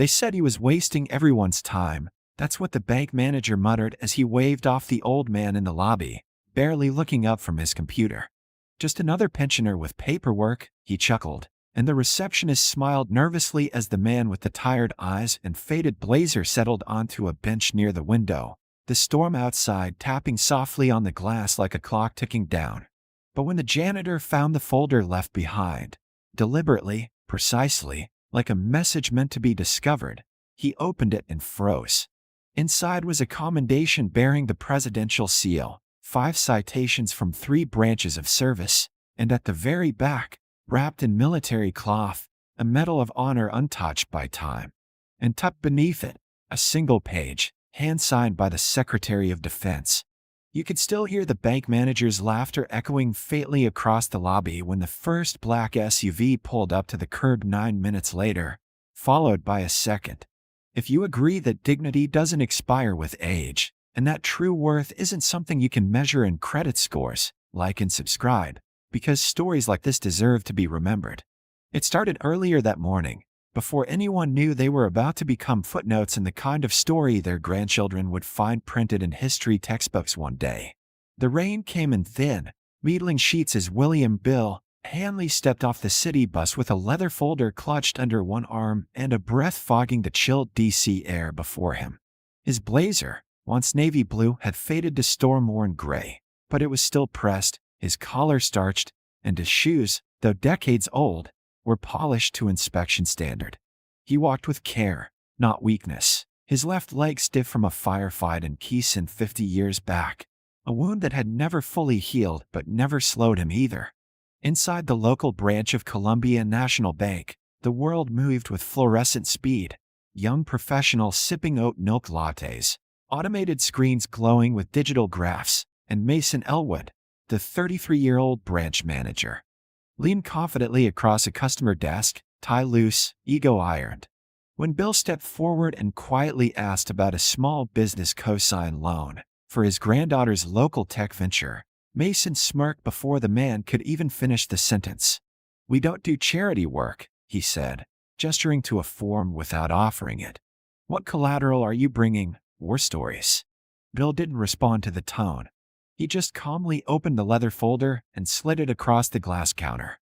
They said he was wasting everyone's time. That's what the bank manager muttered as he waved off the old man in the lobby, barely looking up from his computer. Just another pensioner with paperwork, he chuckled, and the receptionist smiled nervously as the man with the tired eyes and faded blazer settled onto a bench near the window, the storm outside tapping softly on the glass like a clock ticking down. But when the janitor found the folder left behind, deliberately, precisely, like a message meant to be discovered, he opened it and froze. Inside was a commendation bearing the presidential seal, 5 citations from 3 branches of service, and at the very back, wrapped in military cloth, a Medal of Honor untouched by time. And tucked beneath it, a single page, hand-signed by the Secretary of Defense. You could still hear the bank manager's laughter echoing faintly across the lobby when the first black SUV pulled up to the curb 9 minutes later, followed by a second. If you agree that dignity doesn't expire with age, and that true worth isn't something you can measure in credit scores, like and subscribe, because stories like this deserve to be remembered. It started earlier that morning, before anyone knew they were about to become footnotes in the kind of story their grandchildren would find printed in history textbooks one day. The rain came in thin, beetling sheets as William Bill Hanley stepped off the city bus with a leather folder clutched under one arm and a breath fogging the chilled DC air before him. His blazer, once navy blue, had faded to storm-worn gray, but it was still pressed, his collar starched, and his shoes, though decades old, were polished to inspection standard. He walked with care, not weakness, his left leg stiff from a firefight in Keeson 50 years back, a wound that had never fully healed but never slowed him either. Inside the local branch of Columbia National Bank, the world moved with fluorescent speed, young professionals sipping oat milk lattes, automated screens glowing with digital graphs, and Mason Elwood, the 33-year-old branch manager, leaned confidently across a customer desk, tie loose, ego ironed. When Bill stepped forward and quietly asked about a small business cosign loan for his granddaughter's local tech venture, Mason smirked before the man could even finish the sentence. "We don't do charity work," he said, gesturing to a form without offering it. "What collateral are you bringing? War stories?" Bill didn't respond to the tone. He just calmly opened the leather folder and slid it across the glass counter.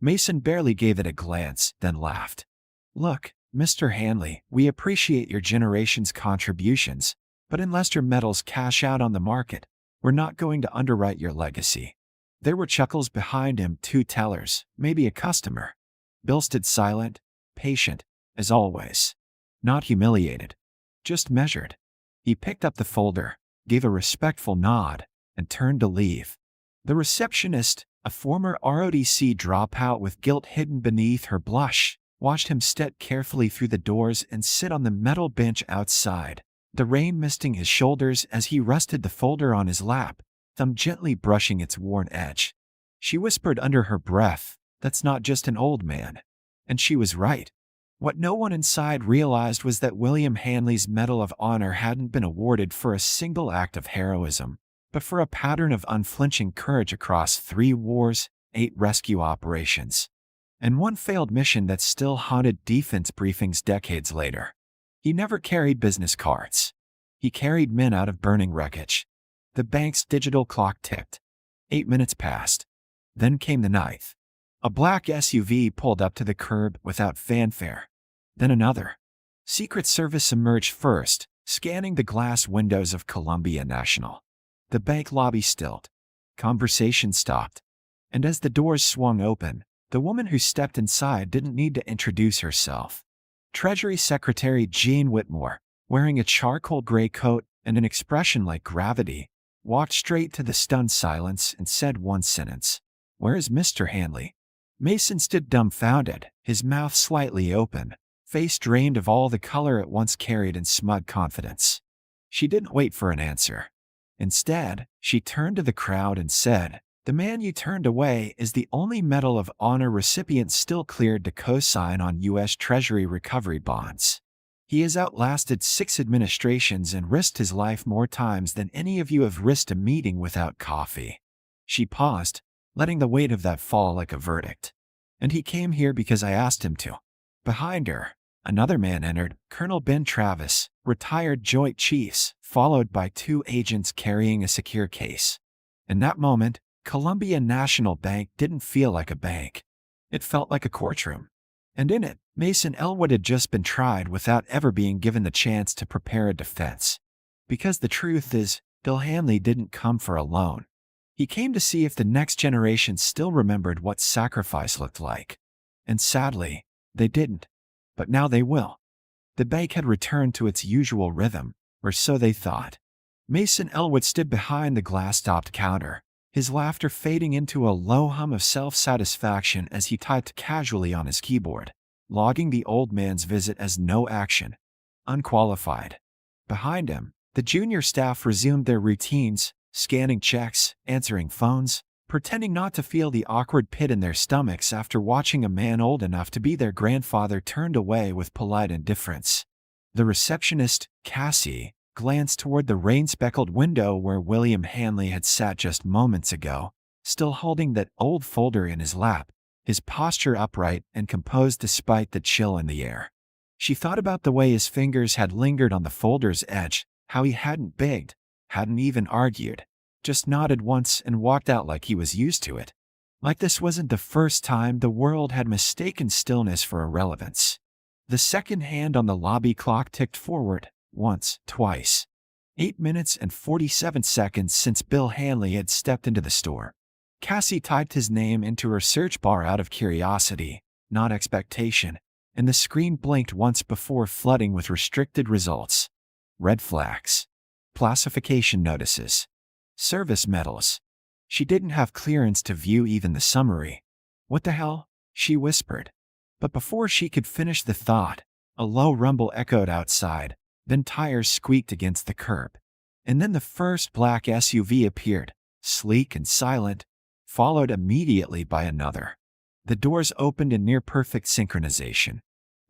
Mason barely gave it a glance, then laughed. "Look, Mr. Hanley, we appreciate your generation's contributions, but unless your metals cash out on the market, we're not going to underwrite your legacy." There were chuckles behind him, 2 tellers, maybe a customer. Bill stood silent, patient, as always. Not humiliated, just measured. He picked up the folder, gave a respectful nod, and turned to leave. The receptionist, a former ROTC dropout with guilt hidden beneath her blush, watched him step carefully through the doors and sit on the metal bench outside, the rain misting his shoulders as he rested the folder on his lap, thumb gently brushing its worn edge. She whispered under her breath, "That's not just an old man." And she was right. What no one inside realized was that William Hanley's Medal of Honor hadn't been awarded for a single act of heroism, but for a pattern of unflinching courage across 3 wars, 8 rescue operations, and 1 failed mission that still haunted defense briefings decades later. He never carried business cards. He carried men out of burning wreckage. The bank's digital clock ticked. 8 minutes passed. Then came the 9th. A black SUV pulled up to the curb without fanfare. Then another. Secret Service emerged first, scanning the glass windows of Columbia National. The bank lobby stilled. Conversation stopped. And as the doors swung open, the woman who stepped inside didn't need to introduce herself. Treasury Secretary Jean Whitmore, wearing a charcoal gray coat and an expression like gravity, walked straight to the stunned silence and said one sentence. "Where is Mr. Hanley?" Mason stood dumbfounded, his mouth slightly open, face drained of all the color it once carried in smug confidence. She didn't wait for an answer. Instead, she turned to the crowd and said, "The man you turned away is the only Medal of Honor recipient still cleared to co-sign on U.S. Treasury recovery bonds. He has outlasted 6 administrations and risked his life more times than any of you have risked a meeting without coffee." She paused, letting the weight of that fall like a verdict. "And he came here because I asked him to." Behind her, Another man entered, Colonel Ben Travis, retired Joint Chiefs, followed by two agents carrying a secure case. In that moment, Columbia National Bank didn't feel like a bank. It felt like a courtroom. And in it, Mason Elwood had just been tried without ever being given the chance to prepare a defense. Because the truth is, Bill Hanley didn't come for a loan. He came to see if the next generation still remembered what sacrifice looked like. And sadly, they didn't. But now they will. The bank had returned to its usual rhythm, or so they thought. Mason Elwood stood behind the glass-topped counter, his laughter fading into a low hum of self-satisfaction as he typed casually on his keyboard, logging the old man's visit as no action. Unqualified. Behind him, the junior staff resumed their routines, scanning checks, answering phones, pretending not to feel the awkward pit in their stomachs after watching a man old enough to be their grandfather turned away with polite indifference. The receptionist, Cassie, glanced toward the rain-speckled window where William Hanley had sat just moments ago, still holding that old folder in his lap, his posture upright and composed despite the chill in the air. She thought about the way his fingers had lingered on the folder's edge, how he hadn't begged, hadn't even argued, just nodded once and walked out like he was used to it. Like this wasn't the first time the world had mistaken stillness for irrelevance. The second hand on the lobby clock ticked forward, once, twice. 8 minutes and 47 seconds since Bill Hanley had stepped into the store. Cassie typed his name into her search bar out of curiosity, not expectation, and the screen blinked once before flooding with restricted results. Red flags. Classification notices. Service medals. She didn't have clearance to view even the summary. What the hell? She whispered. But before she could finish the thought, a low rumble echoed outside, then tires squeaked against the curb. And then the first black SUV appeared, sleek and silent, followed immediately by another. The doors opened in near-perfect synchronization.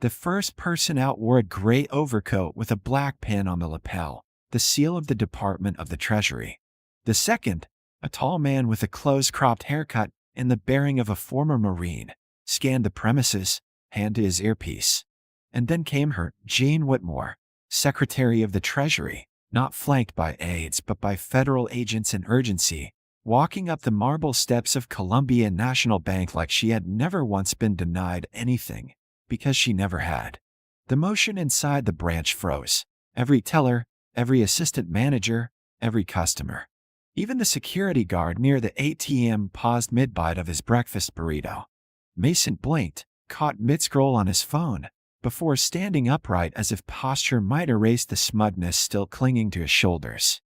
The first person out wore a gray overcoat with a black pin on the lapel, the seal of the Department of the Treasury. The second, a tall man with a close-cropped haircut and the bearing of a former Marine, scanned the premises, hand to his earpiece. And then came her, Jane Whitmore, Secretary of the Treasury, not flanked by aides but by federal agents in urgency, walking up the marble steps of Columbia National Bank like she had never once been denied anything, because she never had. The motion inside the branch froze. Every teller, every assistant manager, every customer. Even the security guard near the ATM paused mid-bite of his breakfast burrito. Mason blinked, caught mid-scroll on his phone, before standing upright as if posture might erase the smugness still clinging to his shoulders.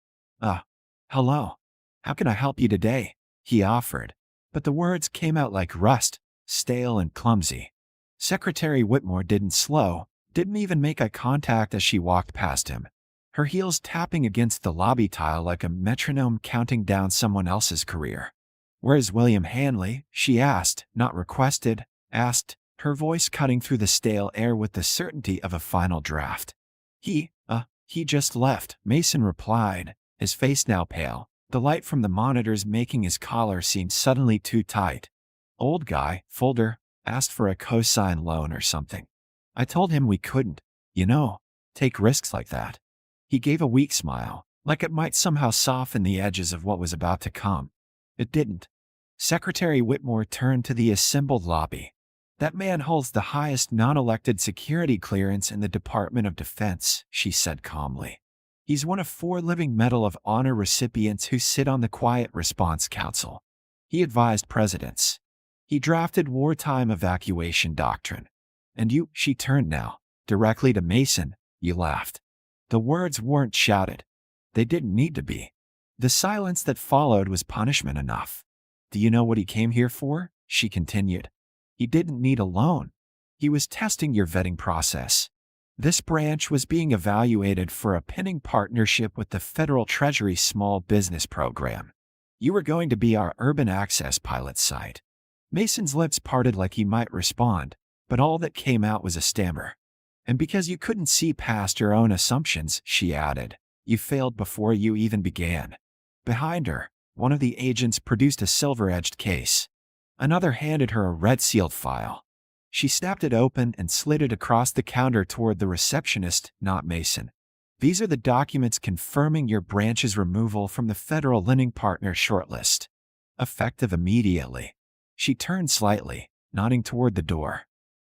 Hello. How can I help you today? He offered, but the words came out like rust, stale and clumsy. Secretary Whitmore didn't slow, didn't even make eye contact as she walked past him, her heels tapping against the lobby tile like a metronome counting down someone else's career. Where's William Hanley? She asked, not requested, asked, her voice cutting through the stale air with the certainty of a final draft. He just left, Mason replied, his face now pale, the light from the monitors making his collar seem suddenly too tight. Old guy, folder, asked for a cosign loan or something. I told him we couldn't, take risks like that. He gave a weak smile, like it might somehow soften the edges of what was about to come. It didn't. Secretary Whitmore turned to the assembled lobby. That man holds the highest non-elected security clearance in the Department of Defense, she said calmly. He's one of 4 living Medal of Honor recipients who sit on the Quiet Response Council. He advised presidents. He drafted wartime evacuation doctrine. And you, she turned now, directly to Mason, you laughed. The words weren't shouted. They didn't need to be. The silence that followed was punishment enough. Do you know what he came here for? She continued. He didn't need a loan. He was testing your vetting process. This branch was being evaluated for a pending partnership with the Federal Treasury Small Business Program. You were going to be our urban access pilot site. Mason's lips parted like he might respond, but all that came out was a stammer. And because you couldn't see past your own assumptions, she added, you failed before you even began. Behind her, one of the agents produced a silver-edged case. Another handed her a red-sealed file. She snapped it open and slid it across the counter toward the receptionist, not Mason. These are the documents confirming your branch's removal from the federal lending partner shortlist. Effective immediately. She turned slightly, nodding toward the door.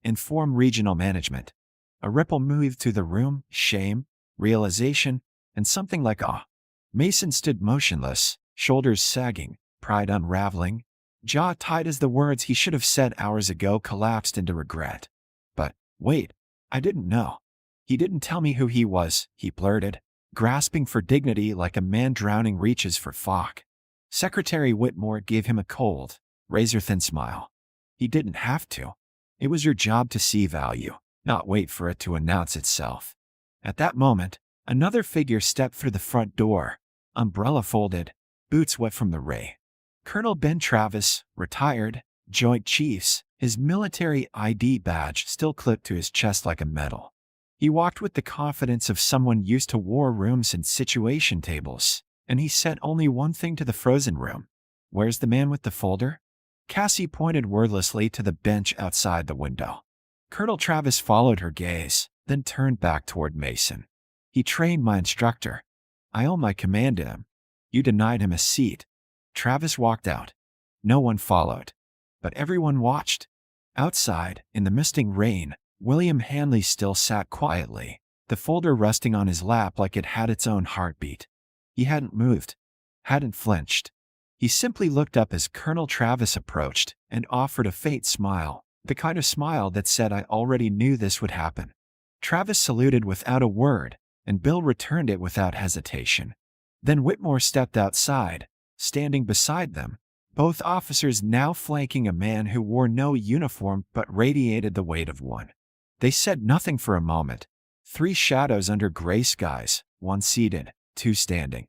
Inform regional management. A ripple moved through the room, shame, realization, and something like awe. Mason stood motionless, shoulders sagging, pride unraveling, jaw tight as the words he should have said hours ago collapsed into regret. But, wait, I didn't know. He didn't tell me who he was, he blurted, grasping for dignity like a man drowning reaches for Falk. Secretary Whitmore gave him a cold, razor-thin smile. He didn't have to. It was your job to see value, not wait for it to announce itself. At that moment, another figure stepped through the front door, umbrella folded, boots wet from the rain. Colonel Ben Travis, retired, Joint Chiefs, his military ID badge still clipped to his chest like a medal. He walked with the confidence of someone used to war rooms and situation tables, and he said only one thing to the frozen room. "Where's the man with the folder?" Cassie pointed wordlessly to the bench outside the window. Colonel Travis followed her gaze, then turned back toward Mason. "He trained my instructor. I owe my command to him. You denied him a seat." Travis walked out. No one followed. But everyone watched. Outside, in the misting rain, William Hanley still sat quietly, the folder resting on his lap like it had its own heartbeat. He hadn't moved, hadn't flinched. He simply looked up as Colonel Travis approached and offered a faint smile, the kind of smile that said, "I already knew this would happen." Travis saluted without a word, and Bill returned it without hesitation. Then Whitmore stepped outside, standing beside them, both officers now flanking a man who wore no uniform but radiated the weight of one. They said nothing for a moment. 3 shadows under gray skies, 1 seated, 2 standing.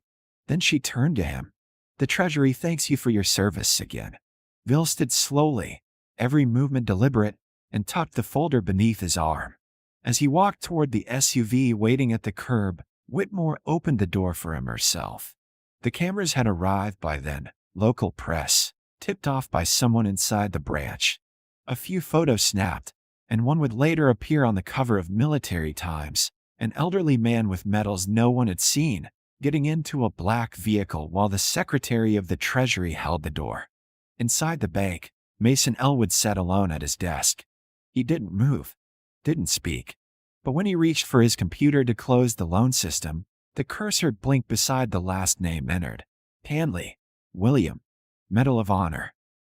Then she turned to him. "The Treasury thanks you for your service again." Bill stood slowly, every movement deliberate, and tucked the folder beneath his arm. As he walked toward the SUV waiting at the curb, Whitmore opened the door for him herself. The cameras had arrived by then, local press, tipped off by someone inside the branch. A few photos snapped, and one would later appear on the cover of Military Times, an elderly man with medals no one had seen, getting into a black vehicle while the Secretary of the Treasury held the door. Inside the bank, Mason Elwood sat alone at his desk. He didn't move, didn't speak. But when he reached for his computer to close the loan system, the cursor blinked beside the last name entered. Hanley, William, Medal of Honor,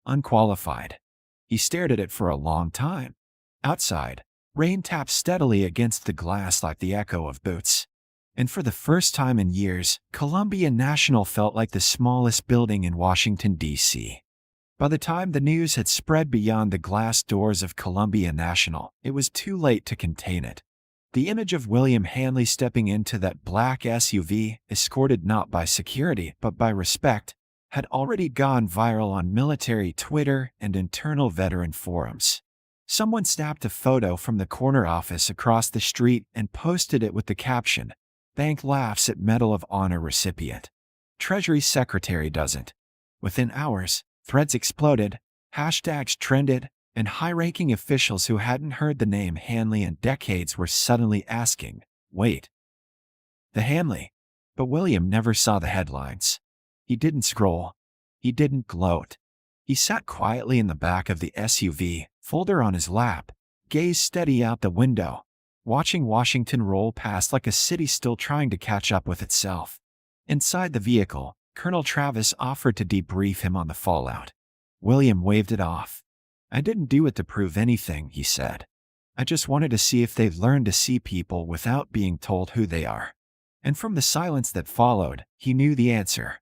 unqualified. He stared at it for a long time. Outside, rain tapped steadily against the glass like the echo of boots. And for the first time in years, Columbia National felt like the smallest building in Washington, D.C. By the time the news had spread beyond the glass doors of Columbia National, it was too late to contain it. The image of William Hanley stepping into that black SUV, escorted not by security but by respect, had already gone viral on military Twitter and internal veteran forums. Someone snapped a photo from the corner office across the street and posted it with the caption, "Bank laughs at Medal of Honor recipient. Treasury Secretary doesn't." Within hours, threads exploded, hashtags trended, and high-ranking officials who hadn't heard the name Hanley in decades were suddenly asking, "Wait, the Hanley?" But William never saw the headlines. He didn't scroll. He didn't gloat. He sat quietly in the back of the SUV, folder on his lap, gaze steady out the window, watching Washington roll past like a city still trying to catch up with itself. Inside the vehicle, Colonel Travis offered to debrief him on the fallout. William waved it off. "I didn't do it to prove anything," he said. "I just wanted to see if they've learned to see people without being told who they are." And from the silence that followed, he knew the answer.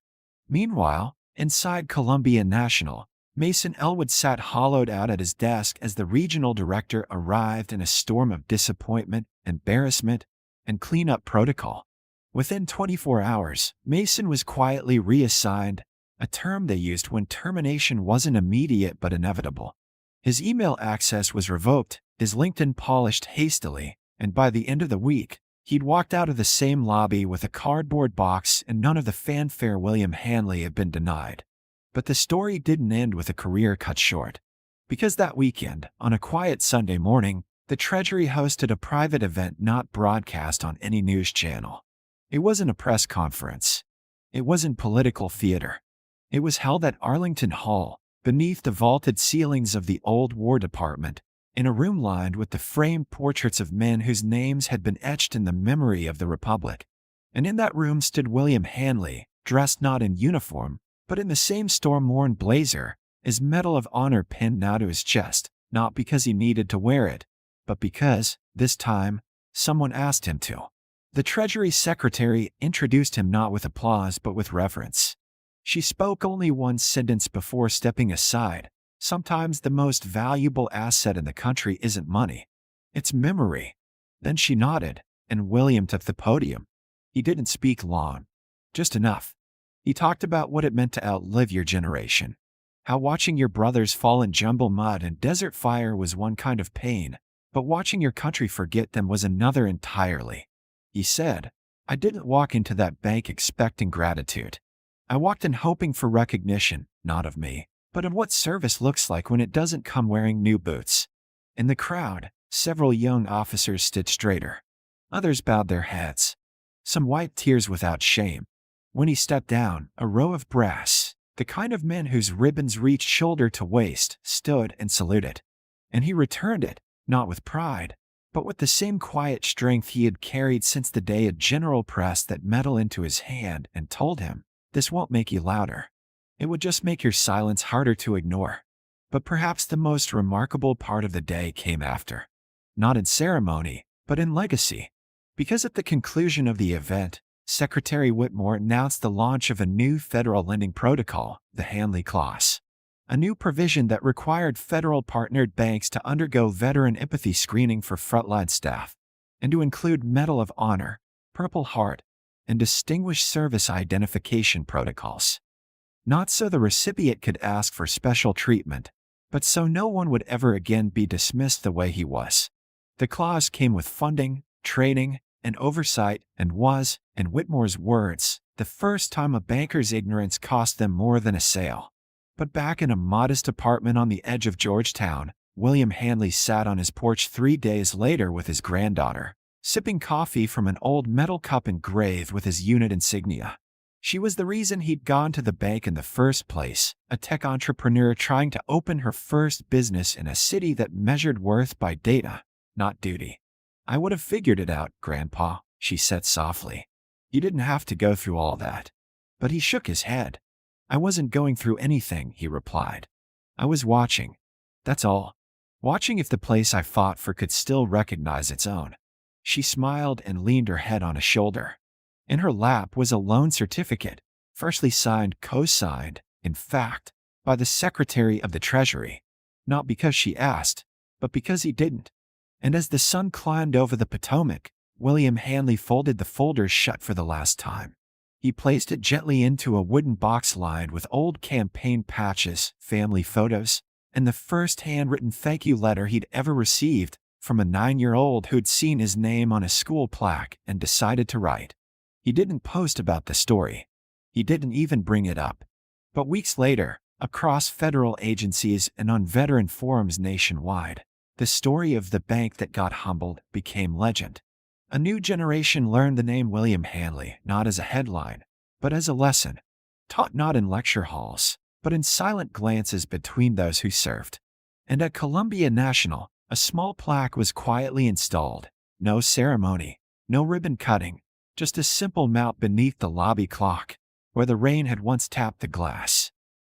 Meanwhile, inside Columbia National, Mason Elwood sat hollowed out at his desk as the regional director arrived in a storm of disappointment, embarrassment, and cleanup protocol. Within 24 hours, Mason was quietly reassigned, a term they used when termination wasn't immediate but inevitable. His email access was revoked, his LinkedIn polished hastily, and by the end of the week, he'd walked out of the same lobby with a cardboard box and none of the fanfare William Hanley had been denied. But the story didn't end with a career cut short. Because that weekend, on a quiet Sunday morning, the Treasury hosted a private event not broadcast on any news channel. It wasn't a press conference. It wasn't political theater. It was held at Arlington Hall, beneath the vaulted ceilings of the old War Department, in a room lined with the framed portraits of men whose names had been etched in the memory of the Republic. And in that room stood William Hanley, dressed not in uniform, but in the same storm-worn blazer, his Medal of Honor pinned now to his chest, not because he needed to wear it, but because, this time, someone asked him to. The Treasury Secretary introduced him not with applause but with reverence. She spoke only one sentence before stepping aside. Sometimes the most valuable asset in the country isn't money. It's memory. Then she nodded, and William took the podium. He didn't speak long. Just enough. He talked about what it meant to outlive your generation. How watching your brothers fall in jumble mud and desert fire was one kind of pain, but watching your country forget them was another entirely. He said, I didn't walk into that bank expecting gratitude. I walked in hoping for recognition, not of me, but of what service looks like when it doesn't come wearing new boots. In the crowd, several young officers stood straighter. Others bowed their heads. Some wiped tears without shame. When he stepped down, a row of brass, the kind of men whose ribbons reached shoulder to waist, stood and saluted. And he returned it, not with pride, but with the same quiet strength he had carried since the day a general pressed that medal into his hand and told him, "This won't make you louder. It would just make your silence harder to ignore." But perhaps the most remarkable part of the day came after. Not in ceremony, but in legacy. Because at the conclusion of the event, Secretary Whitmore announced the launch of a new federal lending protocol, the Hanley Clause. A new provision that required federal partnered banks to undergo veteran empathy screening for frontline staff, and to include Medal of Honor, Purple Heart, and Distinguished Service Identification protocols. Not so the recipient could ask for special treatment, but so no one would ever again be dismissed the way he was. The clause came with funding, training, and oversight, and was, in Whitmore's words, the first time a banker's ignorance cost them more than a sale. But back in a modest apartment on the edge of Georgetown, William Hanley sat on his porch 3 days later with his granddaughter, sipping coffee from an old metal cup engraved with his unit insignia. She was the reason he'd gone to the bank in the first place, a tech entrepreneur trying to open her first business in a city that measured worth by data, not duty. "I would have figured it out, Grandpa," she said softly. "You didn't have to go through all that." But he shook his head. "I wasn't going through anything," he replied. "I was watching. That's all. Watching if the place I fought for could still recognize its own." She smiled and leaned her head on a shoulder. In her lap was a loan certificate, freshly signed, co-signed, in fact, by the Secretary of the Treasury. Not because she asked, but because he didn't. And as the sun climbed over the Potomac, William Hanley folded the folder shut for the last time. He placed it gently into a wooden box lined with old campaign patches, family photos, and the first handwritten thank you letter he'd ever received from a 9-year-old who'd seen his name on a school plaque and decided to write. He didn't post about the story. He didn't even bring it up. But weeks later, across federal agencies and on veteran forums nationwide, the story of the bank that got humbled became legend. A new generation learned the name William Hanley not as a headline, but as a lesson, taught not in lecture halls, but in silent glances between those who served. And at Columbia National, a small plaque was quietly installed. No ceremony, no ribbon cutting, just a simple mount beneath the lobby clock, where the rain had once tapped the glass.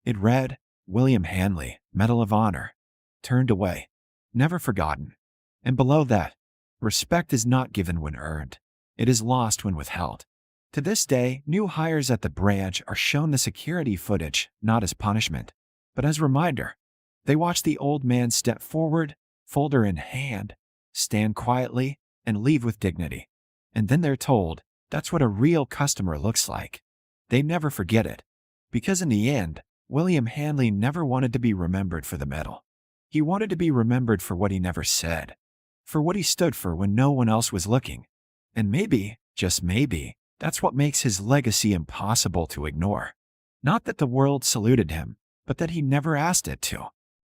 It read, "William Hanley, Medal of Honor. Turned away. Never forgotten." And below that, "Respect is not given when earned. It is lost when withheld." To this day, new hires at the branch are shown the security footage, not as punishment, but as reminder. They watch the old man step forward, folder in hand, stand quietly, and leave with dignity. And then they're told, that's what a real customer looks like. They never forget it. Because in the end, William Hanley never wanted to be remembered for the medal. He wanted to be remembered for what he never said, for what he stood for when no one else was looking. And maybe, just maybe, that's what makes his legacy impossible to ignore. Not that the world saluted him, but that he never asked it to.